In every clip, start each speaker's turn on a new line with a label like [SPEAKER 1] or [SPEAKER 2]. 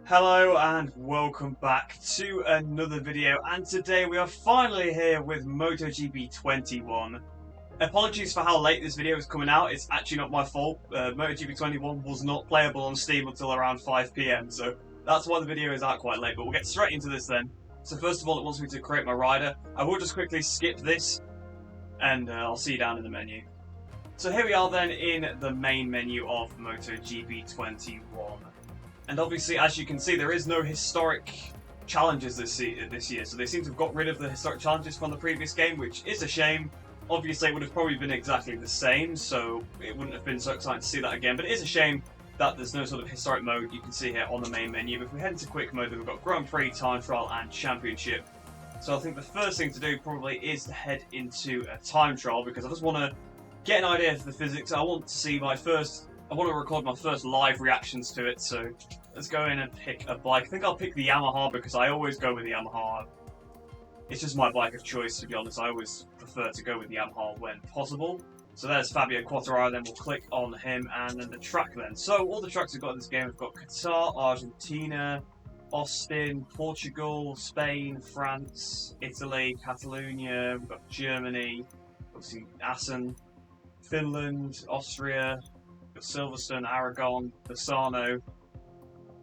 [SPEAKER 1] Hello and welcome back to another video, and today we are finally here with MotoGP 21. Apologies for how late this video is coming out, it's actually not my fault. MotoGP 21 was not playable on Steam until around 5 PM, so that's why the video is out quite late, but we'll get straight into this then. So first of all, it wants me to create my rider. I will just quickly skip this, and I'll see you down in the menu. So here we are then in the main menu of MotoGP 21. And obviously, as you can see, there is no historic challenges this year, so they seem to have got rid of the historic challenges from the previous game, which is a shame. Obviously, it would have probably been exactly the same, so it wouldn't have been so exciting to see that again, but it is a shame that there's no sort of historic mode you can see here on the main menu. But if we head into quick mode, then we've got Grand Prix, Time Trial, and Championship. So I think the first thing to do probably is to head into a Time Trial, because I just want to get an idea of the physics. I want to see I want to record my first live reactions to it, so let's go in and pick a bike. I think I'll pick the Yamaha because I always go with the Yamaha. It's just my bike of choice, to be honest. I always prefer to go with the Yamaha when possible. So there's Fabio Quartararo, then we'll click on him, and then the track then. So all the tracks we've got in this game, we've got Qatar, Argentina, Austin, Portugal, Spain, France, Italy, Catalonia, we've got Germany, obviously Assen, Finland, Austria, Silverstone, Aragon, Bassano,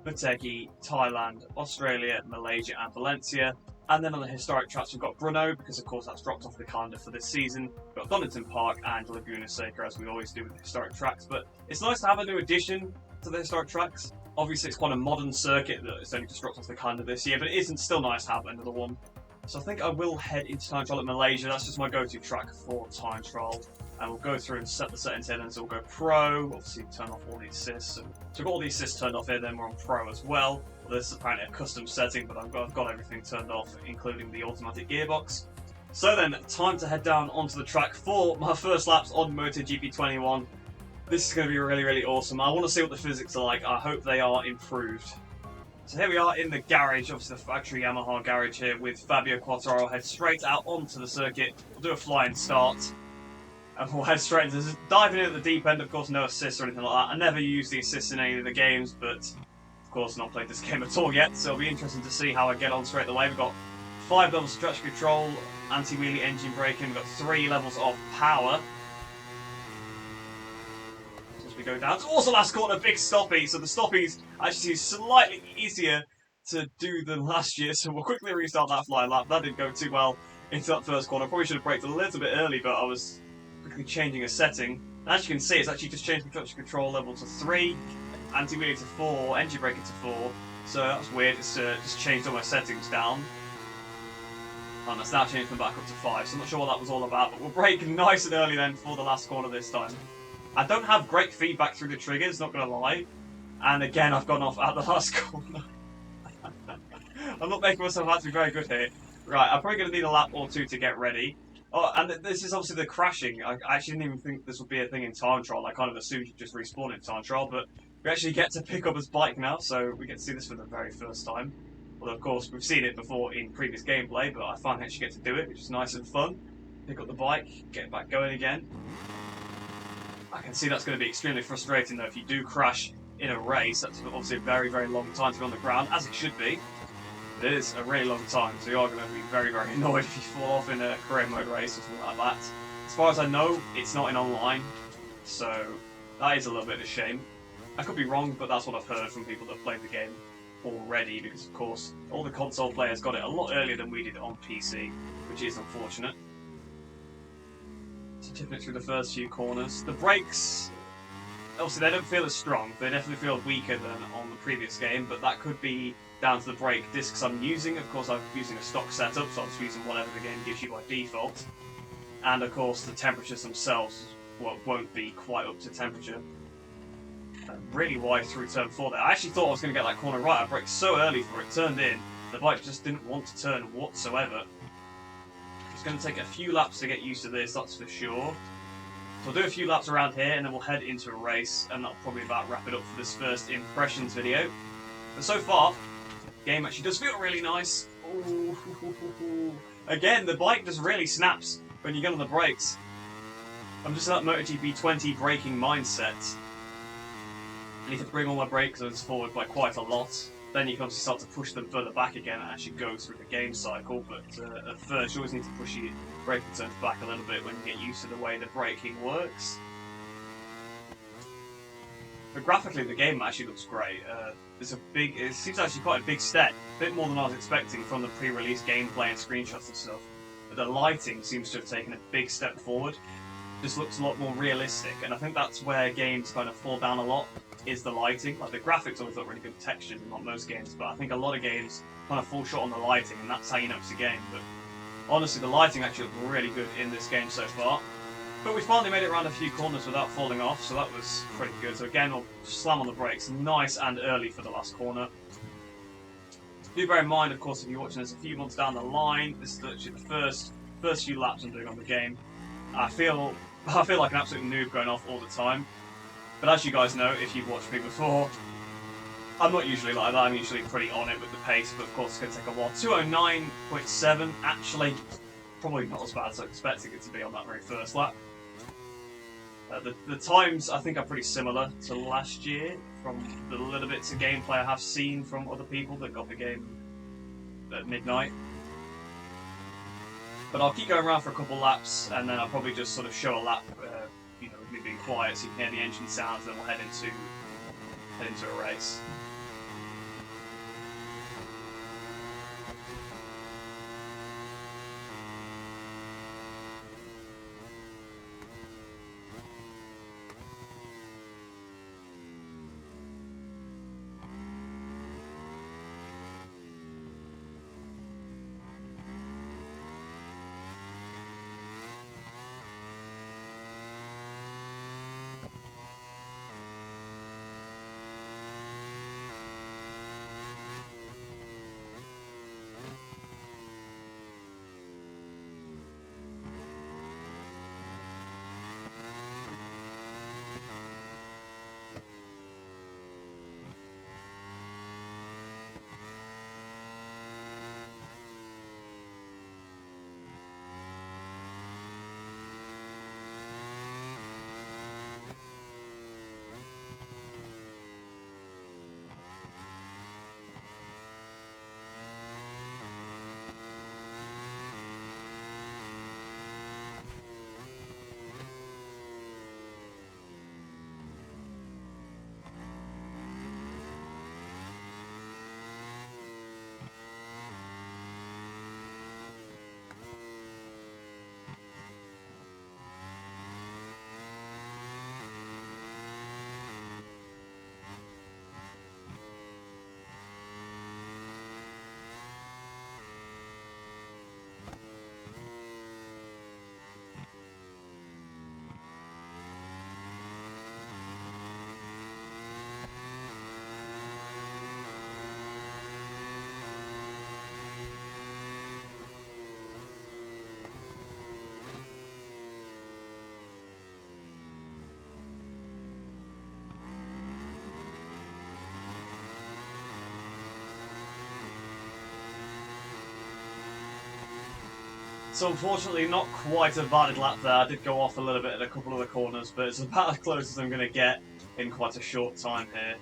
[SPEAKER 1] Motegi, Thailand, Australia, Malaysia, and Valencia. And then on the historic tracks, we've got Brno, because of course that's dropped off the calendar for this season. We've got Donington Park and Laguna Seca, as we always do with historic tracks. But it's nice to have a new addition to the historic tracks. Obviously, it's quite a modern circuit that it's only just dropped off the calendar this year, but it isn't still nice to have another one. So I think I will head into Time Trial at Malaysia. That's just my go-to track for Time Trial. And we'll go through and set the settings here, then so we'll go Pro, obviously turn off all the assists. So we've got all the assists turned off here, then we're on Pro as well. This is apparently a custom setting, but I've got everything turned off, including the automatic gearbox. So then, time to head down onto the track for my first laps on MotoGP 21. This is going to be really, really awesome. I want to see what the physics are like. I hope they are improved. So here we are in the garage, obviously the factory Yamaha garage here, with Fabio Quartararo. Head straight out onto the circuit. We'll do a flying start. And we'll head straight into this. Diving in at the deep end, of course, no assists or anything like that. I never use the assists in any of the games, but of course not played this game at all yet, so it'll be interesting to see how I get on straight away. We've got 5 levels of traction control, anti-wheelie engine braking, we've got 3 levels of power. As we go down to also last corner, big stoppie, so the stoppies actually slightly easier to do than last year, so we'll quickly restart that flying lap. That didn't go too well into that first corner. Probably should have braked a little bit early, but I was quickly changing a setting. And as you can see, it's actually just changed the traction control level to 3, anti-wheelie to 4, engine braking to 4, so that's weird. It's just changed all my settings down. And that's now changed them back up to 5, so I'm not sure what that was all about, but we'll brake nice and early then for the last corner this time. I don't have great feedback through the triggers, not going to lie, and again I've gone off at the last corner. I'm not making myself out to be very good here. Right, I'm probably going to need a lap or 2 to get ready. Oh, and this is obviously the crashing. I actually didn't even think this would be a thing in Time Trial. I kind of assumed you'd just respawn in Time Trial, but we actually get to pick up his bike now, so we get to see this for the very first time. Although, of course, we've seen it before in previous gameplay, but I finally actually get to do it, which is nice and fun. Pick up the bike, get back going again. I can see that's going to be extremely frustrating, though, if you do crash in a race. That's obviously a very, very long time to be on the ground, as it should be. It is a really long time, so you are going to be very, very annoyed if you fall off in a career mode race or something like that. As far as I know, it's not in online, so that is a little bit of a shame. I could be wrong, but that's what I've heard from people that have played the game already, because of course all the console players got it a lot earlier than we did on PC, which is unfortunate. So tipping it through the first few corners. The brakes, obviously they don't feel as strong, they definitely feel weaker than on the previous game, but that could be down to the brake discs I'm using. Of course I'm using a stock setup, so I'm just using whatever the game gives you by default. And of course the temperatures themselves won't be quite up to temperature. Really wide through turn 4 there. I actually thought I was going to get that corner right. I braked so early for it, turned in. The bike just didn't want to turn whatsoever. It's going to take a few laps to get used to this, that's for sure. So we'll do a few laps around here and then we'll head into a race, and that'll probably about wrap it up for this first impressions video. But so far, the game actually does feel really nice. Ooh. Again, the bike just really snaps when you get on the brakes. I'm just in that MotoGP 20 braking mindset. I need to bring all my brake zones forward by quite a lot. then you can obviously start to push them further back again and actually go through the game cycle. But at first, you always need to push your braking turns back a little bit when you get used to the way the braking works. But graphically, the game actually looks great. It seems actually quite a big step, a bit more than I was expecting from the pre-release gameplay and screenshots and stuff. But the lighting seems to have taken a big step forward. Just looks a lot more realistic, and I think that's where games kind of fall down a lot, is the lighting. Like, the graphics always look really good textures in not most games, but I think a lot of games kind of fall short on the lighting, and that's how you know it's a game. But honestly, the lighting actually looks really good in this game so far. But we finally made it around a few corners without falling off, so that was pretty good. So again, we'll slam on the brakes nice and early for the last corner. Do bear in mind, of course, if you're watching this a few months down the line, this is literally the first few laps I'm doing on the game. I feel like an absolute noob going off all the time. But as you guys know, if you've watched me before, I'm not usually like that. I'm usually pretty on it with the pace, but of course it's going to take a while. 209.7, actually, probably not as bad as I was expecting it to be on that very first lap. The times, I think, are pretty similar to last year from the little bits of gameplay I have seen from other people that got the game at midnight. But I'll keep going around for a couple laps, and then I'll probably just sort of show a lap, you know, with me being quiet so you can hear the engine sounds, then we'll head into a race. So unfortunately, not quite a valid lap there. I did go off a little bit at a couple of the corners, but it's about as close as I'm going to get in quite a short time here.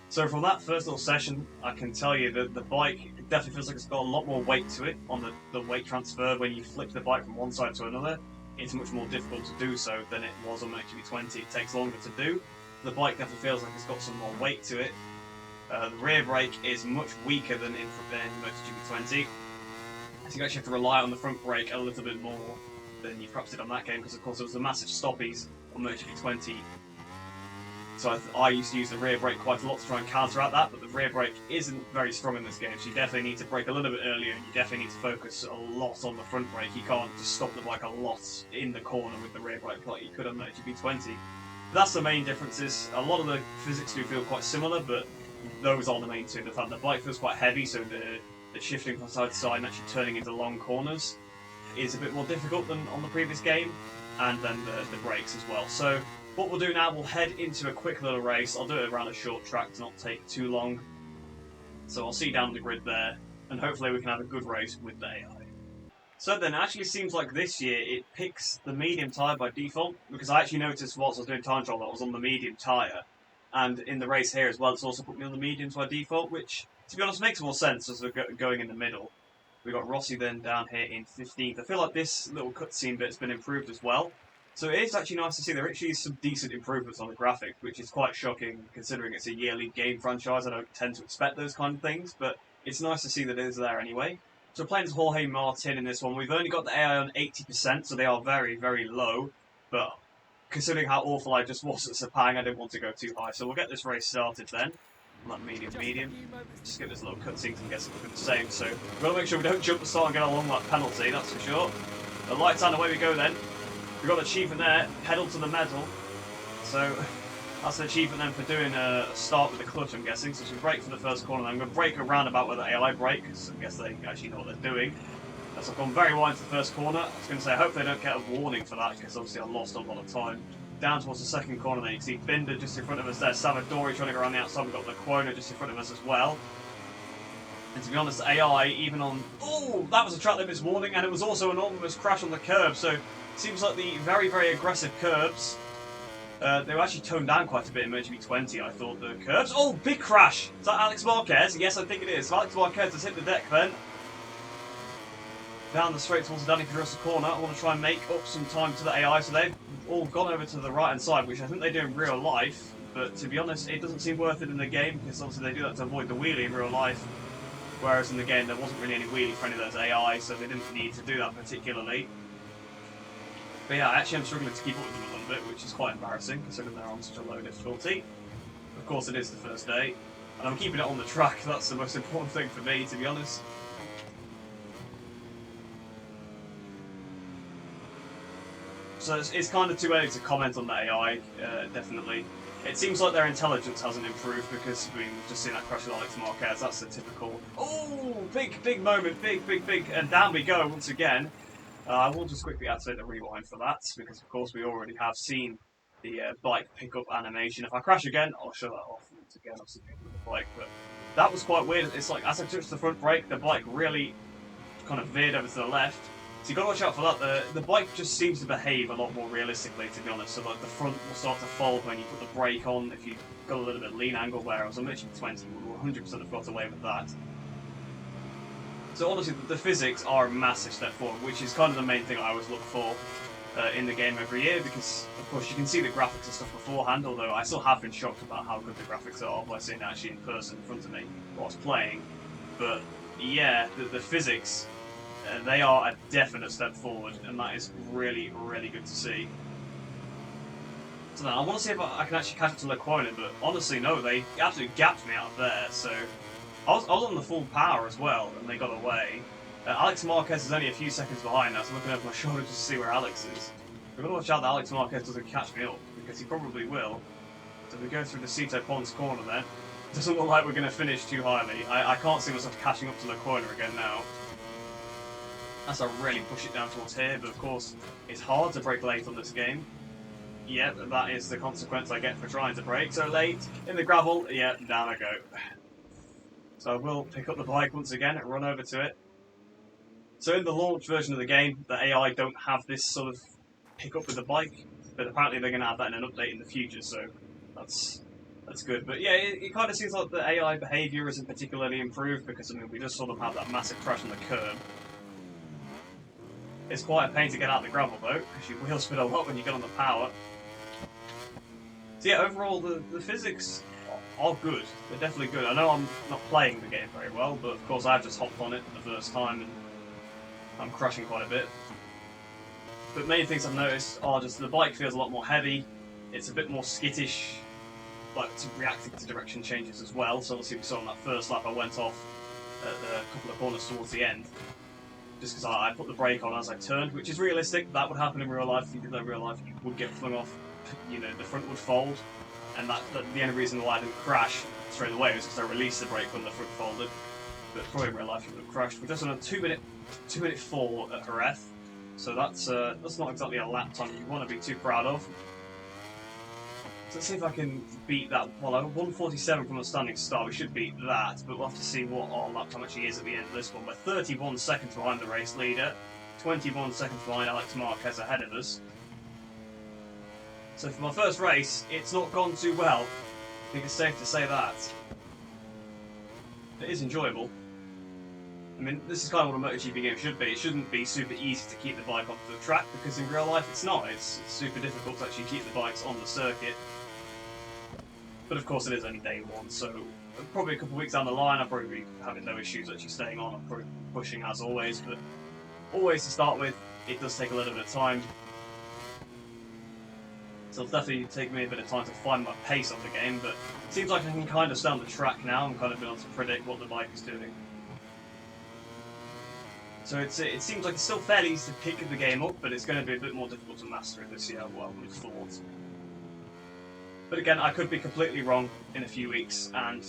[SPEAKER 1] So from that first little session, I can tell you that the bike definitely feels like it's got a lot more weight to it on the weight transfer. When you flip the bike from one side to another, it's much more difficult to do so than it was on MotoGP 20. It takes longer to do. The bike definitely feels like it's got some more weight to it. The rear brake is much weaker than in MotoGP 20. So you actually have to rely on the front brake a little bit more than you perhaps did on that game, because of course there was the massive stoppies on MotoGP 20. So I used to use the rear brake quite a lot to try and counteract that, but the rear brake isn't very strong in this game, so you definitely need to brake a little bit earlier, and you definitely need to focus a lot on the front brake. You can't just stop the bike a lot in the corner with the rear brake like you could on MotoGP 20. But that's the main differences. A lot of the physics do feel quite similar, but those are the main two. The fact the bike feels quite heavy, so the shifting from side to side and actually turning into long corners is a bit more difficult than on the previous game, and then the brakes as well. So what we'll do now, we'll head into a quick little race. I'll do it around a short track to not take too long. So I'll see you down the grid there, and hopefully we can have a good race with the AI. So then, it actually seems like this year it picks the medium tyre by default, because I actually noticed whilst I was doing time trial that I was on the medium tyre. And in the race here as well, it's also put me on the mediums by default, which to be honest, makes more sense as we're going in the middle. We got Rossi then down here in 15th. I feel like this little cutscene bit's been improved as well. So it is actually nice to see there actually is some decent improvements on the graphics, which is quite shocking considering it's a yearly game franchise. I don't tend to expect those kind of things, but it's nice to see that it is there anyway. So we're playing as Jorge Martin in this one. We've only got the AI on 80%, so they are very, very low. But considering how awful I just was at Sepang, I didn't want to go too high. So we'll get this race started then. Like medium. Just get this little cutscene and get something the same. So we've got to make sure we don't jump the start and get a long lap penalty, that's for sure. The lights on, away we go then. We've got an achievement there, pedal to the metal. So that's an achievement then for doing a start with the clutch, I'm guessing. So we brake for the first corner, then I'm going to brake around about where the AI brake, because I guess they actually know what they're doing. So I've gone very wide to the first corner. I was going to say, I hope they don't get a warning for that, because obviously I lost a lot of time. Down towards the second corner there, you can see Binder just in front of us there, Savadori trying to go around the outside, we've got Lequona just in front of us as well. And to be honest, AI, even on... Oh, that was a track limits warning, and it was also an almost crash on the curb, so it seems like the very, very aggressive curbs, they were actually toned down quite a bit in MotoGP 20, I thought, the curbs. Oh, big crash! Is that Alex Marquez? Yes, I think it is. So Alex Marquez has hit the deck then. Down the straight towards the Dani Pedrosa corner. I want to try and make up some time to the AI, so they've all gone over to the right-hand side, which I think they do in real life, but to be honest, it doesn't seem worth it in the game, because obviously they do that to avoid the wheelie in real life, whereas in the game there wasn't really any wheelie for any of those AI, so they didn't need to do that particularly. But yeah, actually I'm struggling to keep up with them a little bit, which is quite embarrassing, considering they're on such a low difficulty. Of course it is the first day, and I'm keeping it on the track, that's the most important thing for me, to be honest. So it's kind of too early to comment on the AI, definitely. It seems like their intelligence hasn't improved because we've just seen that crash with Alex Marquez, that's the typical... Oh, big moment, big, and down we go once again. I will just quickly activate the rewind for that, because of course we already have seen the bike pickup animation. If I crash again, I'll show that off once again, obviously picking up the bike, but that was quite weird. It's like, as I touched the front brake, the bike really kind of veered over to the left. So you've got to watch out for that. The bike just seems to behave a lot more realistically, to be honest. So like the front will start to fold when you put the brake on, if you've got a little bit lean angle, whereas on MotoGP 20 we will 100% have got away with that. So honestly, the physics are a massive step forward, which is kind of the main thing I always look for in the game every year, because of course you can see the graphics and stuff beforehand, although I still have been shocked about how good the graphics are by seeing it actually in person in front of me whilst playing. But yeah, the physics... they are a definite step forward, and that is really, really good to see. So then I want to see if I can actually catch up to Lequona, but honestly, no, they absolutely gapped me out there, so... I was on the full power as well, and they got away. Alex Marquez is only a few seconds behind now, so I'm looking over my shoulder just to see where Alex is. We've got to watch out that Alex Marquez doesn't catch me up, because he probably will. So we go through the Cito Pons corner there. Doesn't look like we're going to finish too highly. I can't see myself catching up to Lequona again now. As I really push it down towards here, but of course it's hard to brake late on this game. Yeah, that is the consequence I get for trying to brake so late. In the gravel, yeah, down I go. So I will pick up the bike once again and run over to it. So in the launch version of the game, the AI don't have this sort of pick up with the bike, but apparently they're going to have that in an update in the future, so that's good. But yeah, it kind of seems like the AI behaviour isn't particularly improved, because I mean we just sort of have that massive crash on the curb. It's quite a pain to get out of the gravel though, because you wheel spin a lot when you get on the power. So yeah, overall the physics are good. They're definitely good. I know I'm not playing the game very well, but of course I've just hopped on it for the first time and I'm crashing quite a bit. But main things I've noticed are just the bike feels a lot more heavy, it's a bit more skittish, like it's reacting to direction changes as well. So obviously we saw on that first lap I went off at a couple of corners towards the end. Just because I put the brake on as I turned, which is realistic. That would happen in real life. If you did that in real life, you would get flung off. You know, the front would fold, and that's the only reason why I didn't crash straight away was because I released the brake when the front folded. But probably in real life, you would have crashed. We're just on a 2-minute 4 at Jerez, so that's not exactly a lap time you want to be too proud of. So let's see if I can beat that. Well, I'm 147 from a standing start. We should beat that, but we'll have to see what our lap time actually is at the end of this one. We're 31 seconds behind the race leader, 21 seconds behind Alex Marquez ahead of us. So for my first race, it's not gone too well. I think it's safe to say that. it is enjoyable. I mean, this is kind of what a MotoGP game should be. It shouldn't be super easy to keep the bike off the track, because in real life it's not. It's super difficult to actually keep the bikes on the circuit. But of course it is only day one, so probably a couple of weeks down the line I'll probably be having no issues actually staying on. I'm probably pushing as always, but always to start with, it does take a little bit of time. So it'll definitely take me a bit of time to find my pace on the game, but it seems like I can kind of stay on the track now. I'm kind of able to predict what the bike is doing. So it seems like it's still fairly easy to pick the game up, but it's going to be a bit more difficult to master it this year, well, we thought. But again, I could be completely wrong in a few weeks, and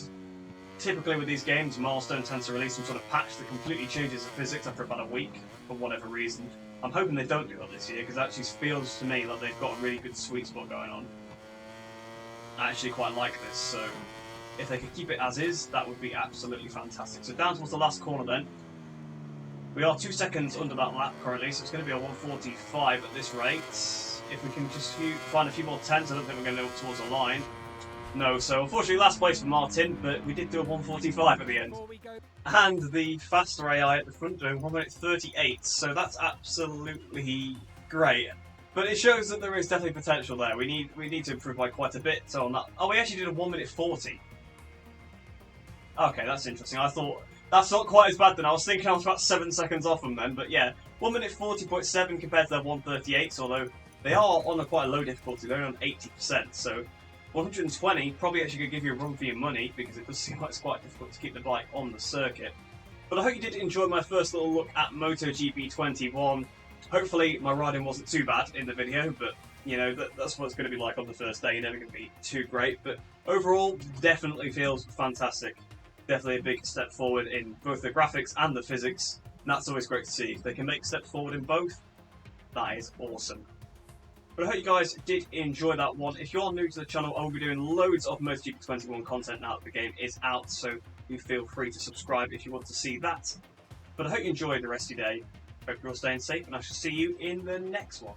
[SPEAKER 1] typically with these games, Milestone tends to release some sort of patch that completely changes the physics after about a week, for whatever reason. I'm hoping they don't do that this year, because it actually feels to me like they've got a really good sweet spot going on. I actually quite like this, so if they could keep it as is, that would be absolutely fantastic. So down towards the last corner then. We are 2 seconds under that lap currently, so it's going to be a 1:45 at this rate. If we can just find a few more tenths, I don't think we're going to go towards the line. No, so unfortunately last place for Martin, but we did do a 1:45 at the end. And the faster AI at the front doing 1:38, so that's absolutely great. But it shows that there is definitely potential there. We need to improve by quite a bit. So on that, oh, we actually did a 1:40. Okay, that's interesting. I thought that's not quite as bad then. I was thinking I was about 7 seconds off them then, but yeah, 1:40.7 compared to their 1:38. Although they are on a quite low difficulty, they're on 80%. So 120 probably actually could give you a run for your money, because it does seem like it's quite difficult to keep the bike on the circuit. But I hope you did enjoy my first little look at MotoGP 21. Hopefully my riding wasn't too bad in the video, but you know, that's what it's going to be like on the first day. You're never going to be too great, but overall, definitely feels fantastic. Definitely a big step forward in both the graphics and the physics, and that's always great to see. If they can make steps forward in both, that is awesome. But I hope you guys did enjoy that one. If you're new to the channel, I will be doing loads of MotoGP 21 content now that the game is out, so you feel free to subscribe if you want to see that. But I hope you enjoyed the rest of your day. Hope you're all staying safe, and I shall see you in the next one.